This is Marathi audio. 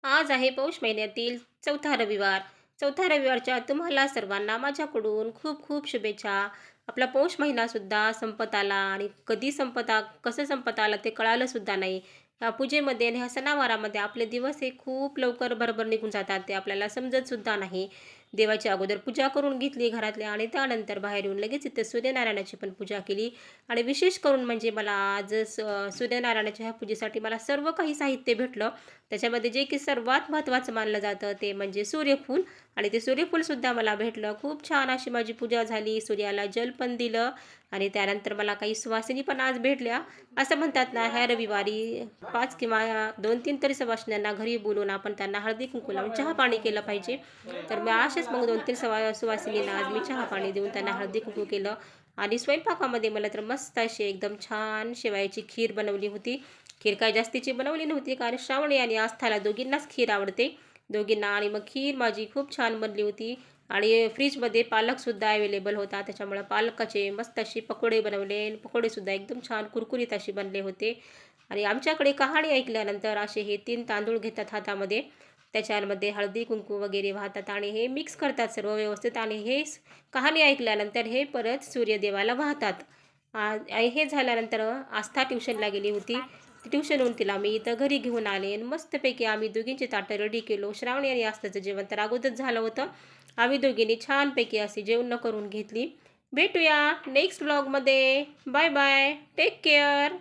आज आहे पौष महिन्यातील चौथा रविवार. चौथ्या रविवारच्या तुम्हाला सर्वांना माझ्याकडून खूप खूप शुभेच्छा. आपला पौष महिनासुद्धा संपत आला आणि कधी कसं संपत आला ते कळालंसुद्धा नाही. ह्या पूजेमध्ये आणि ह्या सणावारामध्ये आपले दिवस हे खूप लवकर बरोबर निघून जातात. ते आपल्याला समजतसुद्धा नाही. देवाची अगोदर पूजा करून घेतली घरातल्या आणि त्यानंतर बाहेर येऊन लगेच इथं सूर्यनारायणाची पण पूजा केली. आणि विशेष करून म्हणजे मला आज सूर्यनारायणाच्या ह्या पूजेसाठी मला सर्व काही साहित्य भेटलं. त्याच्यामध्ये जे की सर्वात महत्त्वाचं मानलं जातं ते म्हणजे सूर्यफूल आणि ते सूर्यफूलसुद्धा मला भेटलं. खूप छान अशी माझी पूजा झाली. सूर्याला जल पण दिलं आणि त्यानंतर मला काही सुवासिनी पण आज भेटल्या. असं म्हणतात ना, ह्या रविवारी 5 किंवा 2-3 तरी सुवासिनींना घरी बोलवून आपण त्यांना हळदी-कुंकू लावून चहा-पाणी केलं पाहिजे. तर मी असेच मग 2-3 सुवासिनींना आज मी चहा-पाणी देऊन त्यांना हळदी-कुंकू केलं. आणि स्वयंपाकामध्ये मला तर मस्त अशी एकदम छान शेवयाची खीर बनवली होती. खीर काय जास्तीची बनवली नव्हती, कारण श्रावणी आणि आस्थाला दोघींनाच खीर आवडते. दोघींना आणि मग खीर माझी खूप छान बनली होती. आणि फ्रीजमध्ये पालकसुद्धा अवेलेबल होता. त्याच्यामुळं पालकाचे मस्त असे पकोडे बनवले. पकोडेसुद्धा एकदम छान कुरकुरीत असे बनले होते. आणि आमच्याकडे कहाणी ऐकल्यानंतर असे हे 3 तांदूळ घेतात हातामध्ये. त्याच्यामध्ये हळदी-कुंकू वगैरे वाहतात आणि हे मिक्स करतात सर्व व्यवस्थित आणि हे कहाणी ऐकल्यानंतर हे परत सूर्यदेवाला वाहतात. आणि हे झाल्यानंतर आस्था ट्युशनला गेली होती. ट्युशनहून तिला मी इथं घरी घेऊन आले आणि मस्तपैकी आम्ही दोघींची ताटं रेडी केलो. श्रावणी आणि आस्थाचं जेवण तर अगोदरच झालं होतं. आम्ही दोघींनी छानपैकी अशी जेवणं करून घेतली. भेटूया नेक्स्ट व्लॉगमध्ये. Bye bye. Take care.